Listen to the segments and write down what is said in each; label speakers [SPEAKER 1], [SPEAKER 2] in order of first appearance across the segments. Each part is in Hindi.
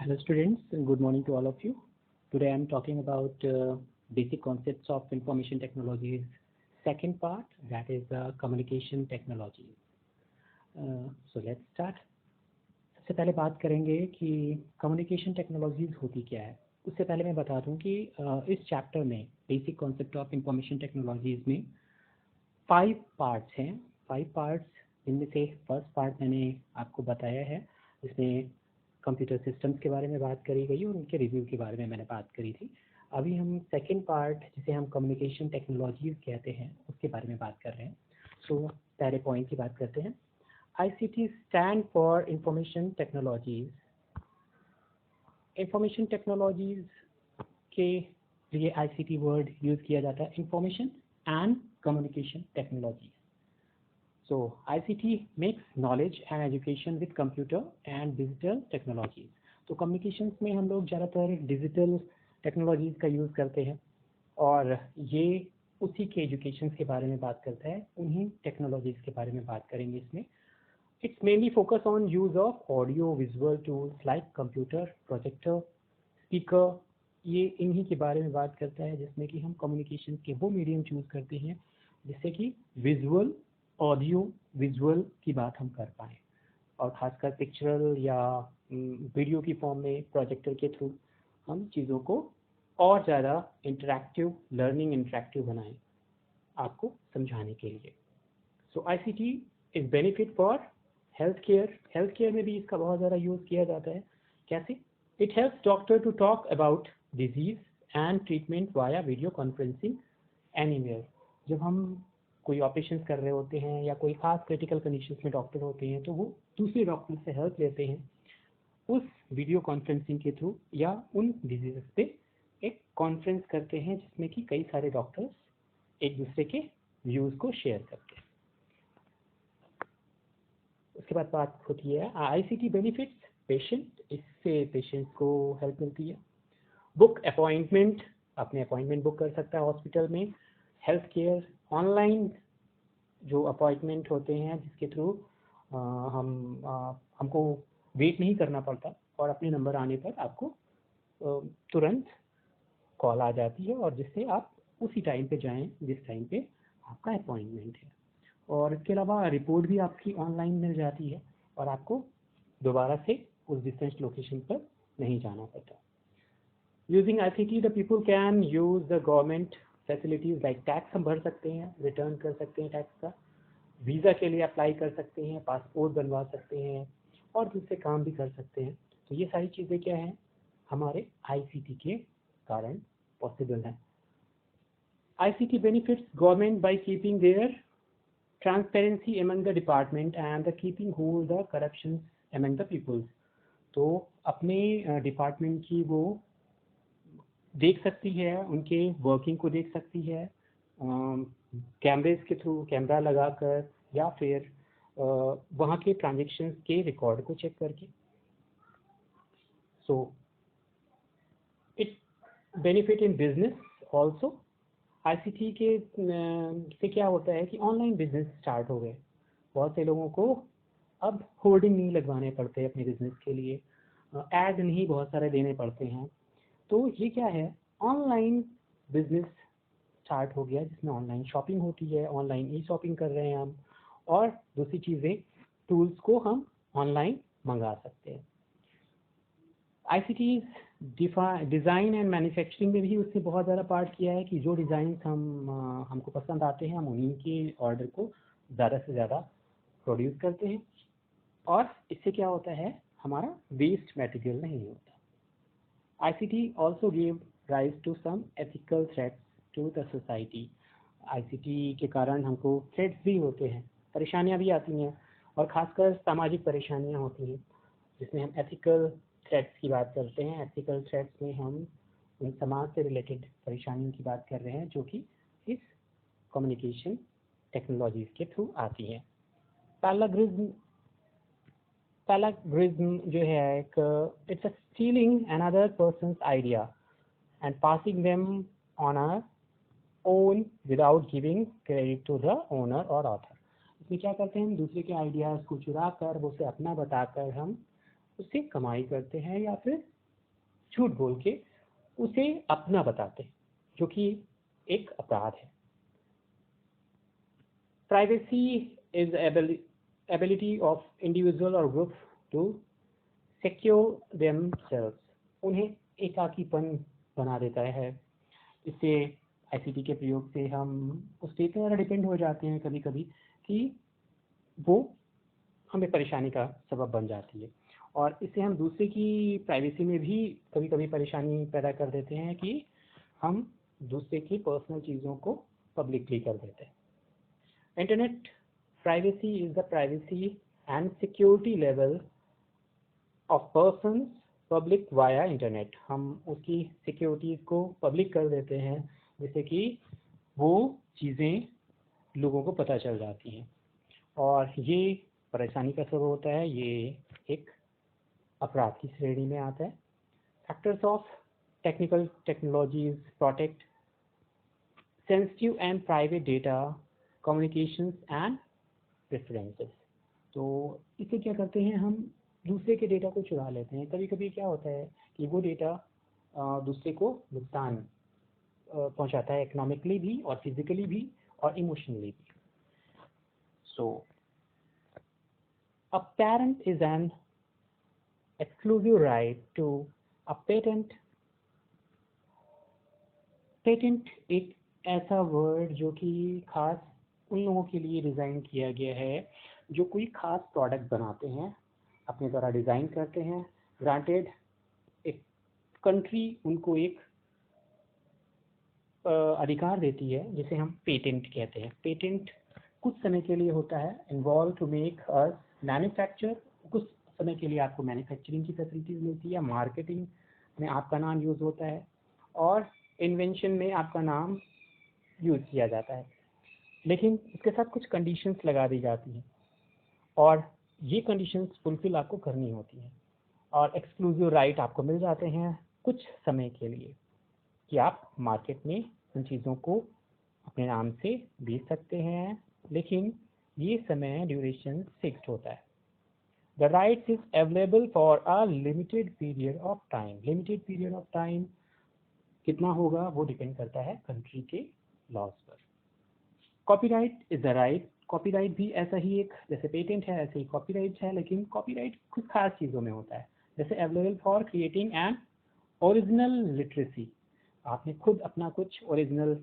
[SPEAKER 1] Hello students, and good morning to all of you. Today I am talking about basic concepts of information technologies, second part, that is communication technologies. So let's start. सबसे पहले बात करेंगे कि कम्युनिकेशन टेक्नोलॉजीज होती क्या है। उससे पहले मैं बता दूं कि इस चैप्टर में basic concept of information technologies में 5 पार्ट्स हैं। 5 पार्ट्स, इनमें से फर्स्ट पार्ट मैंने आपको बताया है, जिसमें कंप्यूटर सिस्टम्स के बारे में बात करी गई और उनके रिव्यू के बारे में मैंने बात करी थी। अभी हम सेकंड पार्ट, जिसे हम कम्युनिकेशन टेक्नोलॉजीज कहते हैं, उसके बारे में बात कर रहे हैं। सो पहले पॉइंट की बात करते हैं। ICT stand for information technologies. Information technologies के लिए ICT वर्ड यूज किया जाता है, information and communication technologies. So ICT makes knowledge and education with computer and digital technologies. तो communications में हम लोग ज़्यादातर डिजिटल टेक्नोलॉजीज़ का यूज़ करते हैं और ये उसी के एजुकेशन के बारे में बात करता है, उन्हीं टेक्नोलॉजीज़ के बारे में बात करेंगे इसमें। It's mainly focus on use of audio visual tools like computer, projector, speaker. ये इन्हीं के बारे में बात करता है, जिसमें कि हम कम्युनिकेशन के वो मीडियम चूज़ करते हैं जिससे कि विजुअल, ऑडियो विजुअल की बात हम कर पाएँ, और ख़ासकर पिक्चरल या वीडियो की फॉर्म में प्रोजेक्टर के थ्रू हम चीज़ों को और ज़्यादा इंटरैक्टिव, लर्निंग इंटरैक्टिव बनाएं आपको समझाने के लिए। सो ICT is benefit for health care. Health care में भी इसका बहुत ज़्यादा यूज़ किया जाता है। कैसे? It helps doctor to talk about disease and treatment via video conferencing anywhere. जब हम कोई ऑपरेशन कर रहे होते हैं या कोई खास क्रिटिकल कंडीशंस में डॉक्टर होते हैं, तो वो दूसरे डॉक्टर से हेल्प लेते हैं उस वीडियो कॉन्फ्रेंसिंग के थ्रू, या उन डिजीज़ पे एक कॉन्फ्रेंस करते हैं जिसमें कि कई सारे डॉक्टर्स एक दूसरे के व्यूज़ को शेयर करते हैं। उसके बाद बात होती है ICT बेनिफिट्स पेशेंट। इससे पेशेंट्स को हेल्प मिलती है। बुक अपॉइंटमेंट, अपने अपॉइंटमेंट बुक कर सकता है हॉस्पिटल में। हेल्थ केयर, ऑनलाइन जो अपॉइंटमेंट होते हैं जिसके थ्रू हमको वेट नहीं करना पड़ता और अपने नंबर आने पर आपको तुरंत कॉल आ जाती है, और जिससे आप उसी टाइम पे जाएं जिस टाइम पे आपका अपॉइंटमेंट है। और इसके अलावा रिपोर्ट भी आपकी ऑनलाइन मिल जाती है और आपको दोबारा से उस डिस्टेंस लोकेशन पर नहीं जाना पड़ता। Using ICT the people can use the government facilities like tax हम भर सकते हैं, रिटर्न कर सकते हैं टैक्स का, वीज़ा के लिए अप्लाई कर सकते हैं, पासपोर्ट बनवा सकते हैं और दूसरे काम भी कर सकते हैं। तो ये सारी चीज़ें क्या हैं, हमारे ICT के कारण पॉसिबल हैं। ICT benefits government by keeping their transparency among the department and the keeping hold the corruption among the peoples. तो अपने डिपार्टमेंट की वो देख सकती है, उनके वर्किंग को देख सकती है कैमरेज के थ्रू, कैमरा लगाकर, या फिर वहाँ के ट्रांजेक्शन्स के रिकॉर्ड को चेक करके। So it benefit in business also. ICT के से क्या होता है कि ऑनलाइन बिजनेस स्टार्ट हो गए। बहुत से लोगों को अब होर्डिंग नहीं लगवाने पड़ते अपने बिजनेस के लिए, ऐड नहीं बहुत सारे देने पड़ते हैं। तो ये क्या है, ऑनलाइन बिजनेस स्टार्ट हो गया, जिसमें ऑनलाइन शॉपिंग होती है, ऑनलाइन ई शॉपिंग कर रहे हैं हम, और दूसरी चीज़ें, टूल्स को हम ऑनलाइन मंगा सकते हैं। ICT डिज़ाइन एंड मैन्युफैक्चरिंग में भी उससे बहुत ज़्यादा पार्ट किया है कि जो डिज़ाइन हमको पसंद आते हैं, हम उन्हीं के ऑर्डर को ज़्यादा से ज़्यादा प्रोड्यूस करते हैं, और इससे क्या होता है, हमारा वेस्ट मटेरियल नहीं होता। ICT also gave rise to some ethical threats to the society. ICT के कारण हमको थ्रेट्स भी होते हैं, परेशानियां भी आती हैं, और ख़ासकर सामाजिक परेशानियां होती हैं, जिसमें हम एथिकल थ्रेट्स की बात करते हैं। एथिकल थ्रेट्स में हम उन समाज से रिलेटेड परेशानियों की बात कर रहे हैं जो कि इस कम्युनिकेशन टेक्नोलॉजीज़ के थ्रू आती हैं। पैलाग्रिज्म जो है एक, it's a stealing another person's idea and passing them on our own without giving credit to the owner और ऑथर। इसमें क्या करते हैं, हम दूसरे के आइडियाज़ को चुरा कर, उसे अपना बताकर हम उससे कमाई करते हैं या फिर झूठ बोल के उसे अपना बताते हैं, जो कि एक अपराध है। Privacy is ability of individual or group to secure themselves, उन्हें एकाकीपन बना देता है। इससे आईसीटी के प्रयोग से हम उस पे इतना डिपेंड हो जाते हैं कभी कभी कि वो हमें परेशानी का सबब बन जाती है, और इससे हम दूसरे की प्राइवेसी में भी कभी कभी परेशानी पैदा कर देते हैं कि हम दूसरे की पर्सनल चीज़ों को पब्लिकली कर देते हैं। Internet privacy is the privacy and security level of persons public via internet. हम उसकी सिक्योरिटी को पब्लिक कर देते हैं जिससे कि वो चीज़ें लोगों को पता चल जाती हैं, और ये परेशानी का सबब होता है, ये एक अपराध की श्रेणी में आता है। Factors of technical technologies protect sensitive and private data communications and preferences. तो इसे क्या करते हैं, हम दूसरे के डेटा को चुरा लेते हैं। कभी कभी क्या होता है कि वो डेटा दूसरे को नुकसान पहुंचाता है, इकोनॉमिकली भी और फिजिकली भी और इमोशनली भी। So a parent is an exclusive right to a patent। Patent एक ऐसा वर्ड जो कि खास उन लोगों के लिए डिज़ाइन किया गया है जो कोई खास प्रोडक्ट बनाते हैं, अपने द्वारा डिज़ाइन करते हैं। ग्रांटेड एक कंट्री उनको एक अधिकार देती है जिसे हम पेटेंट कहते हैं। पेटेंट कुछ समय के लिए होता है, involve to make us manufacture. कुछ समय के लिए आपको मैन्युफैक्चरिंग की फैसिलिटीज मिलती है, मार्केटिंग में आपका नाम यूज़ होता है, और इन्वेंशन में आपका नाम यूज़ किया जाता है। लेकिन इसके साथ कुछ कंडीशंस लगा दी जाती हैं, और ये कंडीशंस फुलफिल आपको करनी होती हैं, और एक्सक्लूसिव राइट आपको मिल जाते हैं कुछ समय के लिए कि आप मार्केट में उन चीज़ों को अपने नाम से बेच सकते हैं, लेकिन ये समय ड्यूरेशन फिक्स्ड होता है। The rights is available for a limited period of time। Limited period of time कितना होगा वो डिपेंड करता है कंट्री के लॉज पर। Copyright is a right. Copyright भी ऐसा ही एक, जैसे पेटेंट है ऐसे ही कॉपीराइट है, लेकिन कॉपीराइट कुछ खास चीज़ों में होता है, जैसे available for creating an original literacy. आपने खुद अपना कुछ ओरिजिनल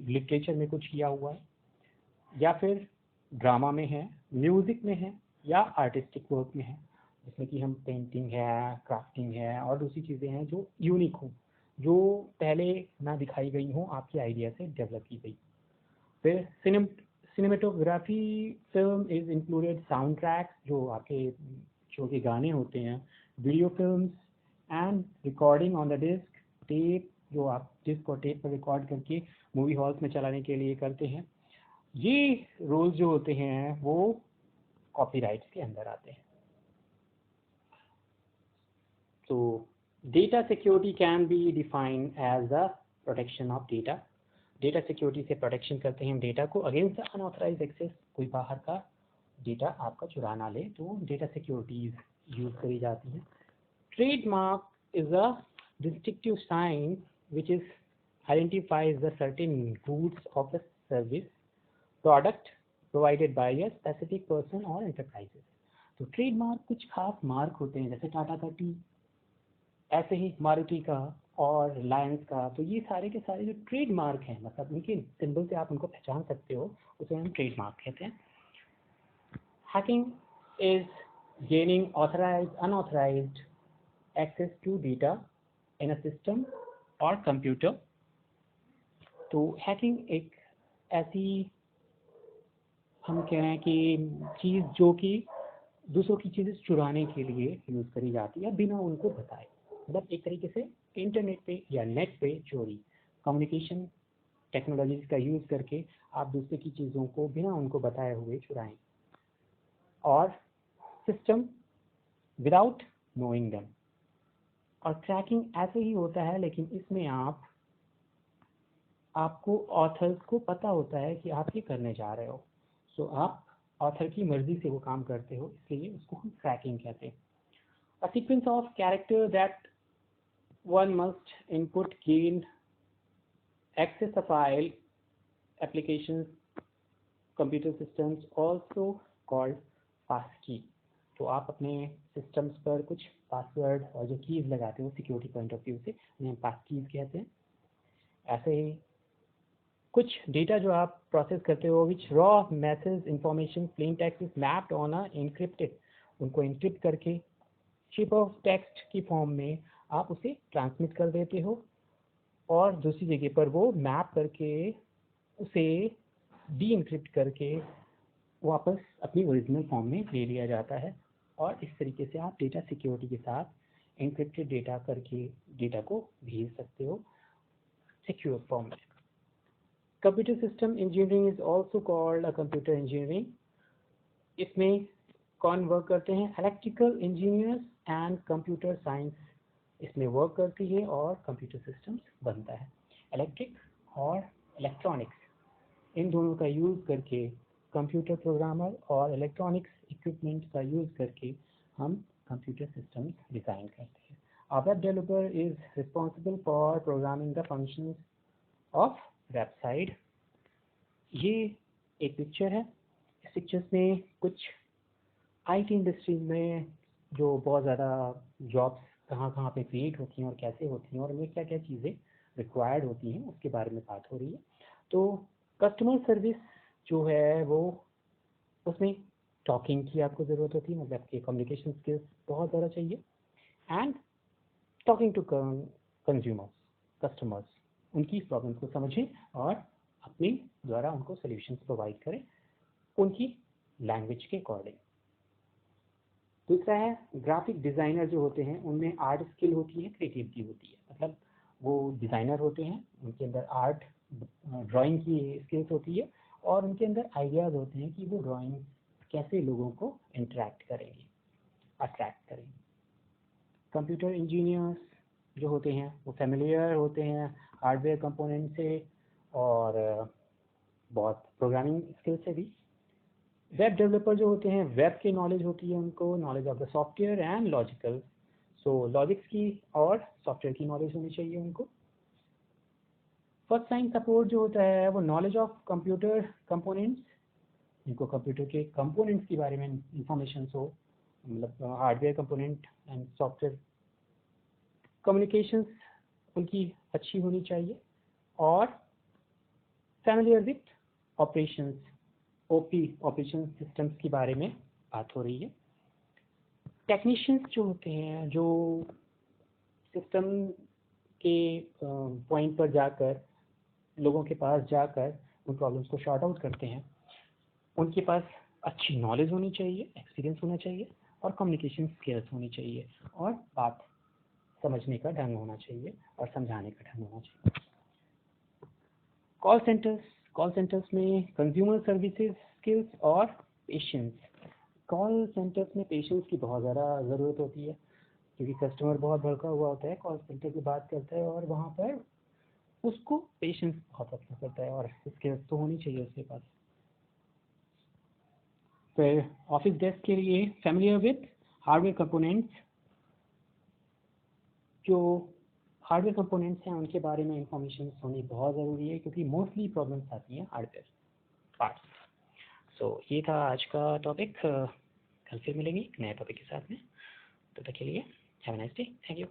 [SPEAKER 1] लिटरेचर में कुछ किया हुआ है, या फिर ड्रामा में है, म्यूज़िक में है, या आर्टिस्टिक वर्क में है, जिसमें कि हम पेंटिंग है, क्राफ्टिंग है और दूसरी चीज़ें हैं जो यूनिक हों, जो पहले ना दिखाई गई हों, आपके आइडिया से डेवलप की गई। फिर cinematography film is included sound tracks, जो आपके शो के गाने होते हैं, video films and recording on the disc tape, जो आप डिस्क और टेप पर रिकॉर्ड करके मूवी हॉल्स में चलाने के लिए करते हैं। ये रोल्स जो होते हैं वो कॉपीराइट्स के अंदर आते हैं। तो data security can be defined as the protection of data. Data security से प्रोटेक्शन करते हैं हम डेटा को अगेंस्ट द अनऑथराइज्ड एक्सेस। कोई बाहर का डेटा आपका चुरा ना ले, तो डेटा सिक्योरिटीज यूज करी जाती है। Trademark is a distinctive sign which is identifies the certain goods of the service product provided by a specific person or enterprises। तो ट्रेडमार्क कुछ खास मार्क होते हैं, जैसे टाटा का टी, ऐसे ही मारुति का और रिलायंस का। तो ये सारे के सारे जो ट्रेडमार्क हैं, मतलब उनके सिंबल से आप उनको पहचान सकते हो, उसे हम ट्रेडमार्क कहते हैं। Hacking is gaining authorised unauthorised access to data in a system और कंप्यूटर। तो हैकिंग एक ऐसी, हम कहें कि चीज़ जो कि दूसरों की चीज़ें चुराने के लिए यूज़ करी जाती है बिना उनको बताए, मतलब एक तरीके से इंटरनेट पे या नेट पे चोरी। कम्युनिकेशन टेक्नोलॉजीज का यूज़ करके आप दूसरे की चीज़ों को बिना उनको बताए हुए चुराएं, और सिस्टम विदाउट नोइंग देम। और ट्रैकिंग ऐसे ही होता है, लेकिन इसमें आपको ऑथर्स को पता होता है कि आप ये करने जा रहे हो, सो आप ऑथर की मर्जी से वो काम करते हो, इसलिए उसको हम ट्रैकिंग कहते हैं। A sequence of character that one must input gain access a file applications computer systems also called passkey. तो आप अपने सिस्टम्स पर कुछ पासवर्ड और जो कीज़ लगाते हो सिक्योरिटी पॉइंट ऑफ व्यू से उन्हें पासकीज़ कहते हैं. ऐसे ही कुछ डेटा जो आप प्रोसेस करते हो which raw message information plain text is mapped on a encrypted, उनको इनक्रिप्ट करके शेप ऑफ टेक्स्ट की फॉर्म में आप उसे ट्रांसमिट कर देते हो और दूसरी जगह पर वो मैप करके उसे डी इनक्रिप्ट करके वापस अपनी ओरिजिनल फॉर्म में ले लिया जाता है और इस तरीके से आप डेटा सिक्योरिटी के साथ इनक्रिप्टेड डेटा करके डेटा को भेज सकते हो सिक्योर फॉर्म में. Computer system engineering is also called a computer engineering. इसमें कौन वर्क करते हैं? Electrical engineers and computer science इसमें वर्क करती है और कंप्यूटर सिस्टम्स बनता है. इलेक्ट्रिक और इलेक्ट्रॉनिक्स इन दोनों का यूज़ करके कंप्यूटर प्रोग्रामर और इलेक्ट्रॉनिक्स इक्विपमेंट का यूज़ करके हम कंप्यूटर सिस्टम्स डिज़ाइन करते हैं. A web developer is responsible for programming the functions of website. ये एक पिक्चर है. इस पिक्चर्स में कुछ आईटी इंडस्ट्रीज में जो बहुत ज़्यादा जॉब्स कहाँ पे क्रिएट होती हैं और कैसे होती हैं और उनमें क्या क्या चीज़ें रिक्वायर्ड होती हैं उसके बारे में बात हो रही है. तो कस्टमर सर्विस जो है वो उसमें टॉकिंग की आपको ज़रूरत होती है, मतलब आपके कम्युनिकेशन स्किल्स बहुत ज़्यादा चाहिए. And talking to consumers customers उनकी प्रॉब्लम्स को समझें और अपने द्वारा उनको सॉल्यूशंस प्रोवाइड करें उनकी लैंग्वेज के अकॉर्डिंग. दूसरा है ग्राफिक डिज़ाइनर जो होते हैं उनमें आर्ट स्किल होती है, क्रिएटिविटी होती है. मतलब वो डिज़ाइनर होते हैं, उनके अंदर आर्ट ड्राइंग की स्किल्स होती है और उनके अंदर आइडियाज़ होते हैं कि वो ड्राइंग कैसे लोगों को इंटरेक्ट करेंगे, अट्रैक्ट करेंगे. कंप्यूटर इंजीनियर्स जो होते हैं वो फेमिलियर होते हैं हार्डवेयर कंपोनेंट से और बहुत प्रोग्रामिंग स्किल से भी. वेब डेवलपर जो होते हैं वेब की नॉलेज होती है उनको, knowledge of the software and logical, so logics की और सॉफ्टवेयर की नॉलेज होनी चाहिए उनको. फर्स्ट लाइन सपोर्ट जो होता है वो नॉलेज ऑफ कंप्यूटर कंपोनेंट्स, जिनको कंप्यूटर के कंपोनेंट्स के बारे में इंफॉर्मेशन हो, मतलब hardware component and software communications उनकी अच्छी होनी चाहिए. और familiar with operations OP operation systems के बारे में बात हो रही है. टेक्नीशियंस जो होते हैं जो सिस्टम के पॉइंट पर जाकर लोगों के पास जाकर उन प्रॉब्लम्स को शॉर्ट आउट करते हैं, उनके पास अच्छी नॉलेज होनी चाहिए, एक्सपीरियंस होना चाहिए और कम्युनिकेशन स्किल्स होनी चाहिए और बात समझने का ढंग होना चाहिए और समझाने का ढंग होना चाहिए. कॉल सेंटर्स में कंज्यूमर सर्विसेज स्किल्स और पेशेंस. कॉल सेंटर्स में पेशेंस की बहुत ज़्यादा ज़रूरत होती है क्योंकि कस्टमर बहुत भड़का हुआ होता है, कॉल सेंटर की बात करता है और वहाँ पर उसको पेशेंस बहुत रखना पड़ता है और स्किल्स तो होनी चाहिए उसके पास. फिर ऑफिस डेस्क के लिए फैमिलियर विथ हार्डवेयर कंपोनेंट्स, जो हार्डवेयर कंपोनेंट्स हैं उनके बारे में इंफॉर्मेशन होनी बहुत ज़रूरी है क्योंकि मोस्टली प्रॉब्लम्स आती हैं हार्डवेयर पार्ट्स. सो ये था आज का टॉपिक. कल फिर मिलेंगे नए टॉपिक के साथ में. तब तक के लिए have a nice day. Thank you.